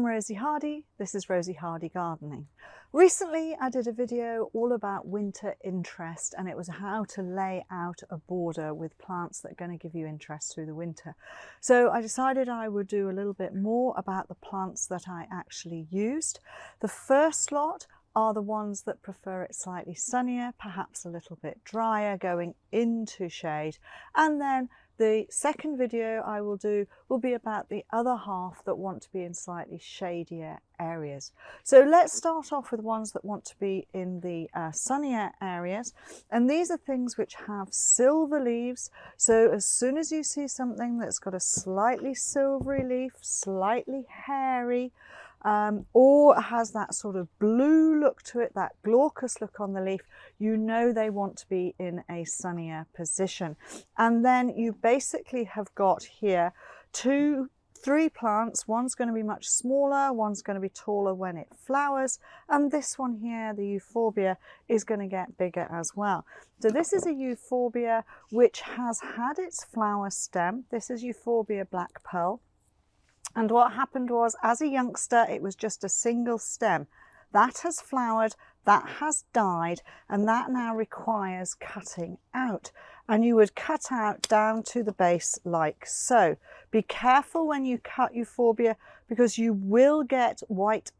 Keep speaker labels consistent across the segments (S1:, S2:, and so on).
S1: I'm Rosie Hardy, this is Rosie Hardy Gardening. Recently I did a video all about winter interest, and it was how to lay out a border with plants that are going to give you interest through the winter. So I decided I would do a little bit more about the plants that I actually used. The first lot are the ones that prefer it slightly sunnier, perhaps a little bit drier, going into shade, and then the second video I will do will be about the other half that want to be in slightly shadier areas. So let's start off with ones that want to be in the sunnier areas, and these are things which have silver leaves. So as soon as you see something that's got a slightly silvery leaf, slightly hairy, or has that sort of blue look to it, that glaucous look on the leaf, you know they want to be in a sunnier position. And then you basically have got here three plants. One's going to be much smaller, one's going to be taller when it flowers, and this one here, the euphorbia, is going to get bigger as well. So this is a euphorbia which has had its flower stem. This is euphorbia black pearl. And what happened was, as a youngster, it was just a single stem. That has flowered, that has died, and that now requires cutting out. And you would cut out down to the base like so. Be careful when you cut euphorbia, because you will get white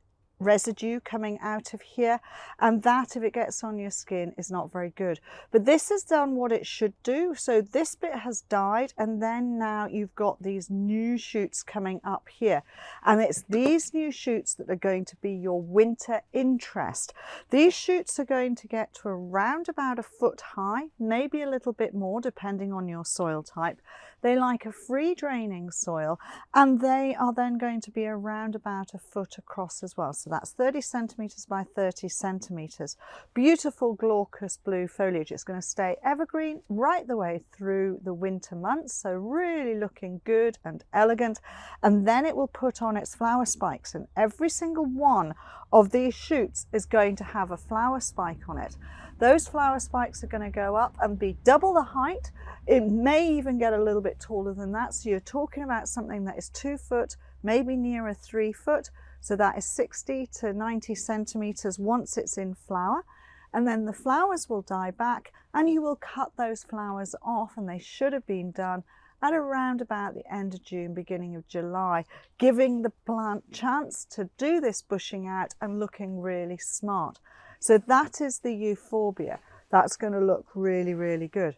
S1: residue coming out of here, and that, if it gets on your skin, is not very good. But this has done what it should do. So this bit has died, and then now you've got these new shoots coming up here, and it's these new shoots that are going to be your winter interest. These shoots are going to get to around about a foot high, maybe a little bit more depending on your soil type. They like a free draining soil, and they are then going to be around about a foot across as well. So that's 30 centimetres by 30 centimetres. Beautiful glaucous blue foliage. It's going to stay evergreen right the way through the winter months. So really looking good and elegant. And then it will put on its flower spikes, and every single one of these shoots is going to have a flower spike on it. Those flower spikes are going to go up and be double the height. It may even get a little bit taller than that. So you're talking about something that is 2 foot, maybe nearer 3 foot. So that is 60 to 90 centimetres once it's in flower. And then the flowers will die back, and you will cut those flowers off, and they should have been done at around about the end of June, beginning of July, giving the plant chance to do this bushing out and looking really smart. So that is the euphorbia. That's going to look really, really good.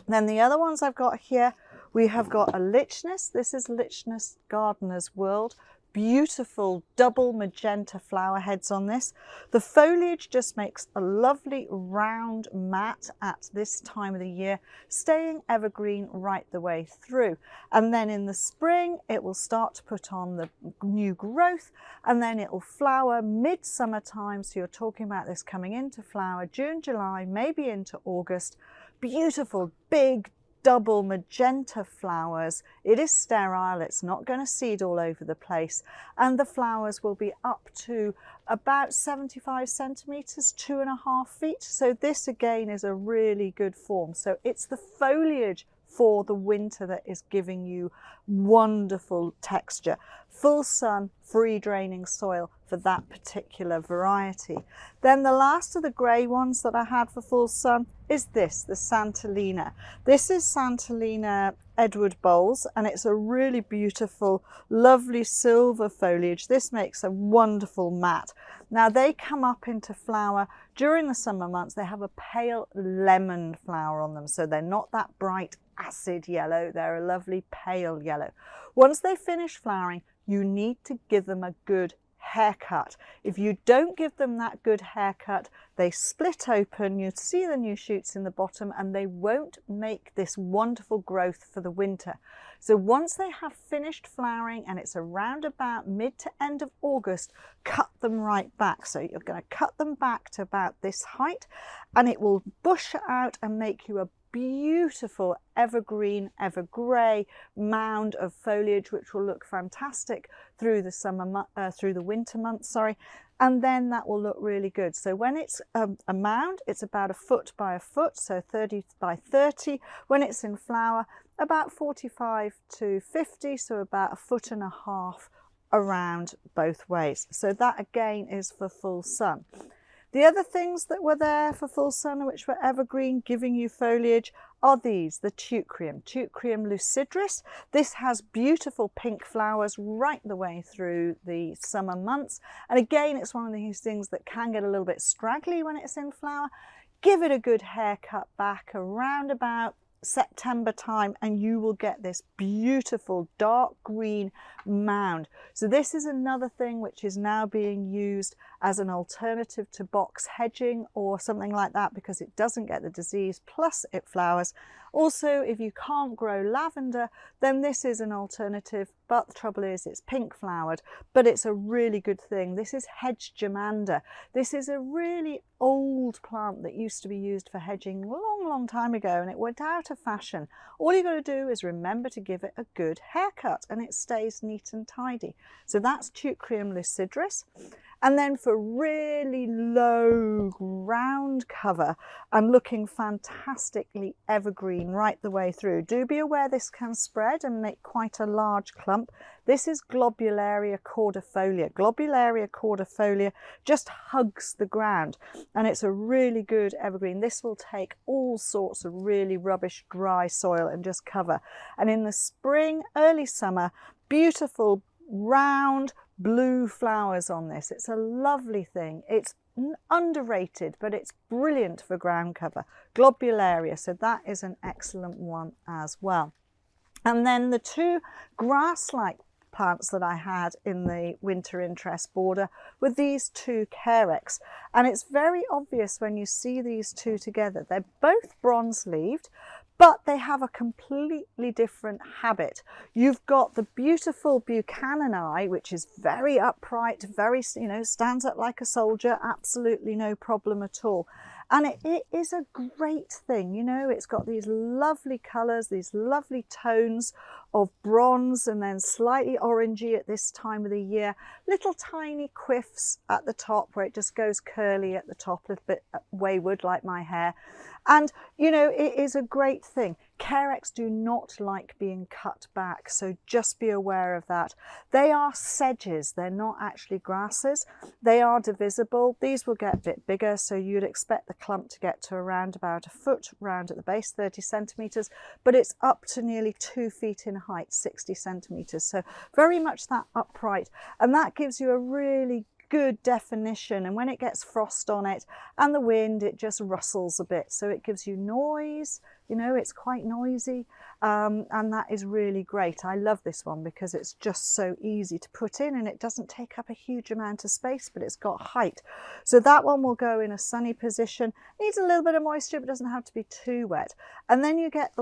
S1: Then the other ones I've got here, we have got a LYCHNIS. This is LYCHNIS Gardener's World. Beautiful double magenta flower heads on this. The foliage just makes a lovely round mat at this time of the year, staying evergreen right the way through. And then in the spring it will start to put on the new growth, and then it will flower midsummer time. So you're talking about this coming into flower June, July, maybe into August. Beautiful big double magenta flowers. It is sterile, it's not going to seed all over the place, and the flowers will be up to about 75 centimetres, 2.5 feet. So this again is a really good form. So it's the foliage for the winter that is giving you wonderful texture. Full sun, free draining soil for that particular variety. Then the last of the grey ones that I had for full sun is this, the SANTOLINA. This is SANTOLINA Edward Bowles, and it's a really beautiful, lovely silver foliage. This makes a wonderful mat. Now they come up into flower during the summer months. They have a pale lemon flower on them, so they're not that bright acid yellow, they're a lovely pale yellow. Once they finish flowering, you need to give them a good haircut. If you don't give them that good haircut, they split open, you see the new shoots in the bottom, and they won't make this wonderful growth for the winter. So once they have finished flowering, and it's around about mid to end of August, cut them right back. So you're going to cut them back to about this height, and it will bush out and make you a beautiful evergreen, evergrey mound of foliage, which will look fantastic through the winter months, and then that will look really good. So when it's a mound, it's about a foot by a foot, so 30 by 30. When it's in flower, about 45 to 50, so about 1.5 feet around both ways. So that again is for full sun. The other things that were there for full sun, which were evergreen, giving you foliage, are these, the TEUCRIUM, TEUCRIUM lucidrys. This has beautiful pink flowers right the way through the summer months. And again, it's one of these things that can get a little bit straggly when it's in flower. Give it a good haircut back around about September time and you will get this beautiful dark green mound. So this is another thing which is now being used as an alternative to box hedging or something like that, because it doesn't get the disease, plus it flowers. Also, if you can't grow lavender, then this is an alternative, but the trouble is it's pink flowered, but it's a really good thing. This is hedge germander. This is a really old plant that used to be used for hedging long time ago, and it went out of fashion. All you got to do is remember to give it a good haircut and it stays neat and tidy. So that's TEUCRIUM lucidrys. And then for really low ground cover and looking fantastically evergreen right the way through, do be aware this can spread and make quite a large clump. This is Globularia cordifolia. Globularia cordifolia just hugs the ground and it's a really good evergreen. This will take all sorts of really rubbish dry soil and just cover. And in the spring, early summer, beautiful round blue flowers on this. It's a lovely thing. It's underrated, but it's brilliant for ground cover. Globularia, so that is an excellent one as well. And then the two grass-like plants that I had in the winter interest border were these two CAREX. And it's very obvious when you see these two together. They're both bronze-leaved, but they have a completely different habit. You've got the beautiful buchananii, which is very upright, very, stands up like a soldier, absolutely no problem at all. And it is a great thing, it's got these lovely colours, these lovely tones of bronze and then slightly orangey at this time of the year. Little tiny quiffs at the top where it just goes curly at the top, a little bit wayward like my hair. And, it is a great thing. CAREX do not like being cut back, so just be aware of that. They are sedges, they're not actually grasses. They are divisible. These will get a bit bigger, so you'd expect the clump to get to around about a foot round at the base, 30 centimetres, but it's up to nearly 2 feet in height, 60 centimetres. So very much that upright, and that gives you a really good definition. And when it gets frost on it and the wind, it just rustles a bit, so it gives you noise. It's quite noisy, and that is really great. I love this one because it's just so easy to put in and it doesn't take up a huge amount of space, but it's got height. So that one will go in a sunny position, needs a little bit of moisture but doesn't have to be too wet. And then you get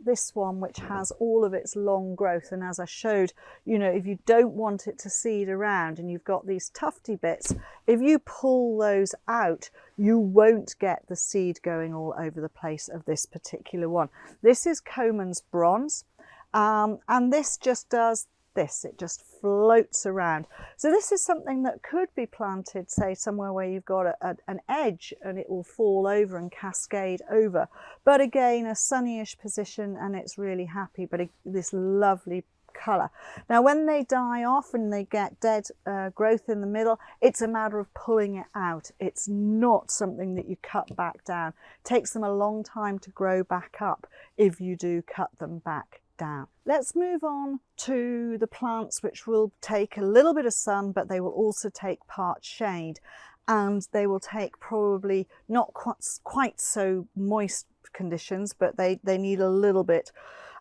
S1: this one which has all of its long growth, and as I showed, if you don't want it to seed around and you've got these tufty bits, if you pull those out, you won't get the seed going all over the place of this particular one. This is Comans bronze, and this just does this, it just floats around. So this is something that could be planted, say, somewhere where you've got an edge and it will fall over and cascade over. But again, a sunnyish position and it's really happy, but this lovely colour. Now when they die off and they get dead growth in the middle, it's a matter of pulling it out. It's not something that you cut back down. It takes them a long time to grow back up if you do cut them back down. Let's move on to the plants which will take a little bit of sun, but they will also take part shade, and they will take probably not quite so moist conditions, but they need a little bit.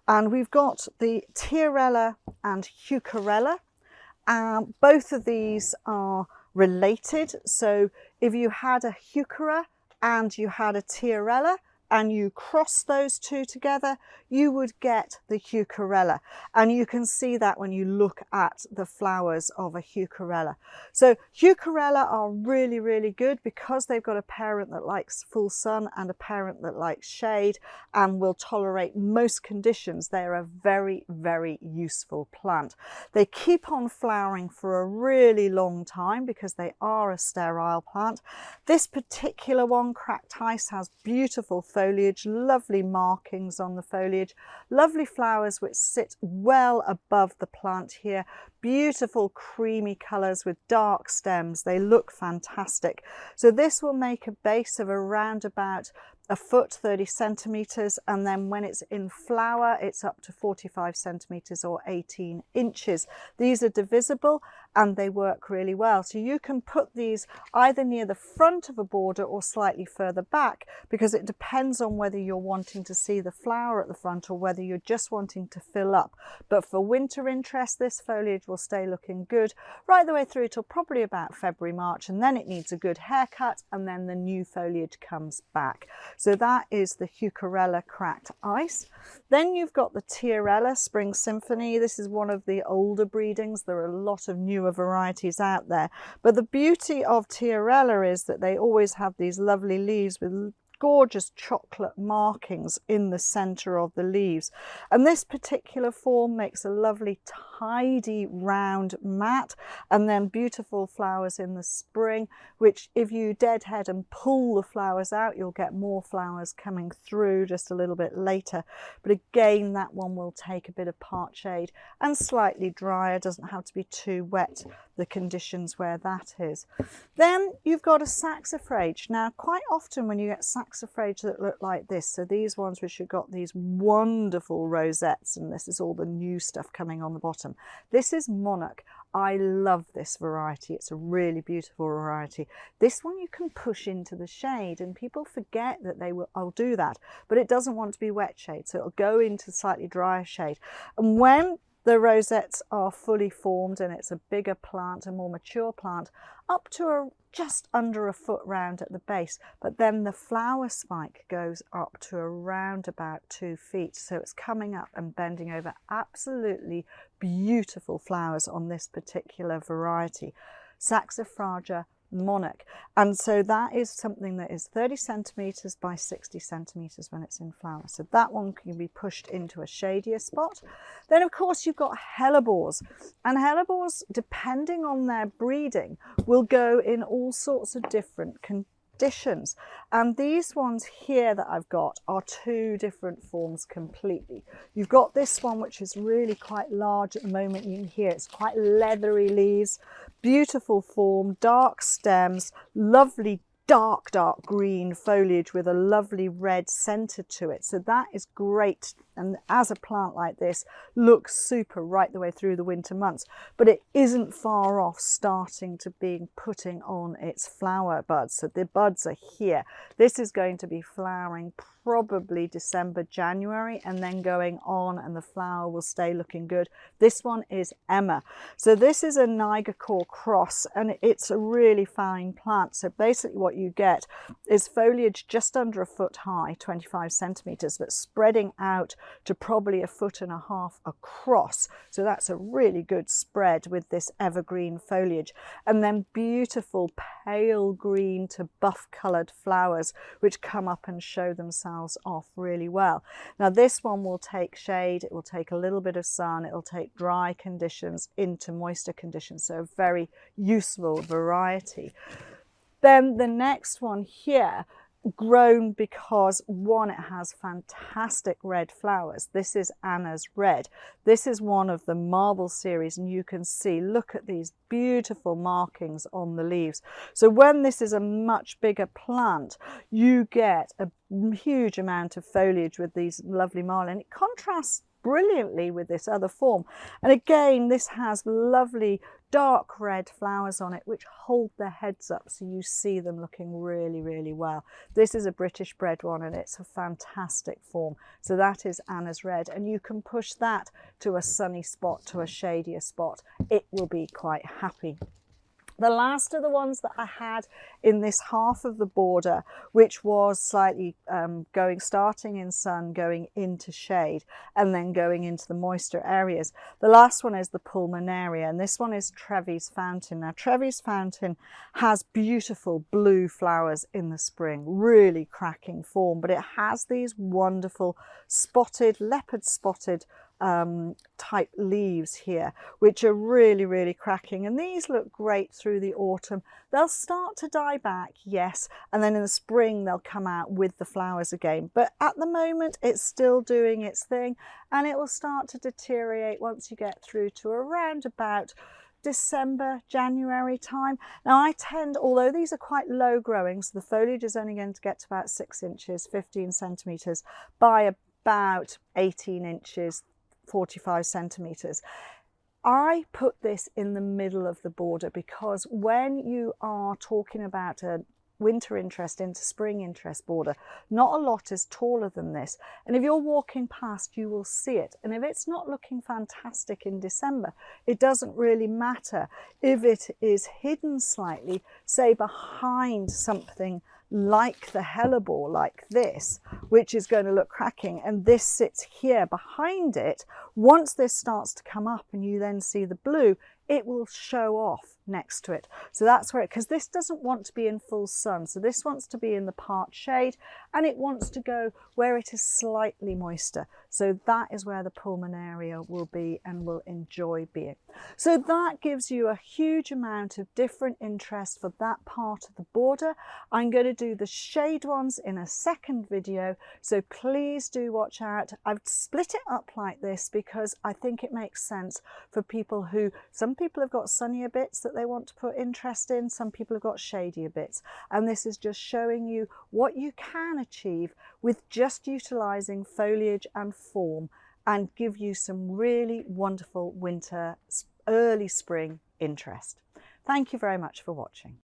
S1: And we've got the TIARELLA and HEUCHERELLA. Both of these are related. So if you had a HEUCHERA and you had a TIARELLA and you cross those two together, you would get the HEUCHERELLA. And you can see that when you look at the flowers of a HEUCHERELLA. So HEUCHERELLA are really, really good because they've got a parent that likes full sun and a parent that likes shade and will tolerate most conditions. They're a very, very useful plant. They keep on flowering for a really long time because they are a sterile plant. This particular one, Cracked Ice, has beautiful foliage foliage, lovely markings on the foliage, lovely flowers which sit well above the plant here, beautiful creamy colours with dark stems. They look fantastic. So this will make a base of around about a foot, 30 centimetres, and then when it's in flower it's up to 45 centimetres or 18 inches. These are divisible and they work really well. So you can put these either near the front of a border or slightly further back, because it depends on whether you're wanting to see the flower at the front or whether you're just wanting to fill up. But for winter interest, this foliage will stay looking good right the way through till probably about February, March, and then it needs a good haircut and then the new foliage comes back. So that is the HEUCHERELLA Cracked Ice. Then you've got the TIARELLA Spring Symphony. This is one of the older breedings. There are a lot of newer varieties out there. But the beauty of TIARELLA is that they always have these lovely leaves with gorgeous chocolate markings in the center of the leaves, and this particular form makes a lovely tidy round mat, and then beautiful flowers in the spring, which if you deadhead and pull the flowers out, you'll get more flowers coming through just a little bit later. But again, that one will take a bit of part shade and slightly drier, doesn't have to be too wet, the conditions where that is. Then you've got a saxifrage. Now quite often when you get saxifrage that look like this, so these ones which have got these wonderful rosettes, and this is all the new stuff coming on the bottom, this is Monarch. I love this variety. It's a really beautiful variety. This one you can push into the shade, and people forget that I'll do that, but it doesn't want to be wet shade, so it'll go into slightly drier shade. And when the rosettes are fully formed and it's a bigger plant, a more mature plant, up to just under a foot round at the base, but then the flower spike goes up to around about 2 feet. So it's coming up and bending over. Absolutely beautiful flowers on this particular variety, SAXIFRAGA Monarch. And so that is something that is 30 centimetres by 60 centimetres when it's in flower. So that one can be pushed into a shadier spot. Then of course you've got hellebores, and hellebores, depending on their breeding, will go in all sorts of different conditions. And these ones here that I've got are 2 different forms completely. You've got this one which is really quite large at the moment. You can hear it's quite leathery leaves, beautiful form, dark stems, lovely dark green foliage with a lovely red centre to it. So that is great, and as a plant like this looks super right the way through the winter months, but it isn't far off starting to being putting on its flower buds. So the buds are here. This is going to be flowering probably December, January, and then going on, and the flower will stay looking good. This one is Emma. So this is a nigercors cross, and it's a really fine plant. So basically what you get is foliage just under a foot high, 25 centimetres, but spreading out to probably 1.5 feet across. So that's a really good spread with this evergreen foliage. And then beautiful pale green to buff coloured flowers which come up and show themselves off really well. Now this one will take shade, it will take a little bit of sun, it will take dry conditions into moister conditions. So a very useful variety. Then the next one here, grown because one, it has fantastic red flowers. This is Anna's Red. This is one of the marble series, and you can see, look at these beautiful markings on the leaves. So when this is a much bigger plant, you get a huge amount of foliage with these lovely marble, and it contrasts brilliantly with this other form. And again, this has lovely dark red flowers on it which hold their heads up, so you see them looking really well. This is a British bred one, and it's a fantastic form. So that is Anna's Red, and you can push that to a sunny spot, to a shadier spot. It will be quite happy. The last of the ones that I had in this half of the border, which was slightly starting in sun, going into shade, and then going into the moister areas. The last one is the Pulmonaria, and this one is Trevi's Fountain. Now Trevi's Fountain has beautiful blue flowers in the spring, really cracking form, but it has these wonderful spotted, leopard spotted type leaves here, which are really, really cracking. And these look great through the autumn. They'll start to die back, yes, and then in the spring they'll come out with the flowers again. But at the moment it's still doing its thing, and it will start to deteriorate once you get through to around about December, January time. Now I tend, although these are quite low growing, so the foliage is only going to get to about 6 inches, 15 centimetres by about 18 inches, 45 centimetres. I put this in the middle of the border because when you are talking about a winter interest into spring interest border, not a lot is taller than this, and if you're walking past you will see it, and if it's not looking fantastic in December, it doesn't really matter if it is hidden slightly, say behind something like the hellebore, like this, which is going to look cracking, and this sits here behind it. Once this starts to come up and you then see the blue, it will show off next to it. So that's where because this doesn't want to be in full sun, so this wants to be in the part shade, and it wants to go where it is slightly moister. So that is where the pulmonaria will be and will enjoy being. So that gives you a huge amount of different interest for that part of the border. I'm going to do the shade ones in a second video, so please do watch out. I've split it up like this because I think it makes sense for people who, some people have got sunnier bits that they want to put interest in, some people have got shadier bits, and this is just showing you what you can achieve with just utilising foliage and form, and give you some really wonderful winter, early spring interest. Thank you very much for watching.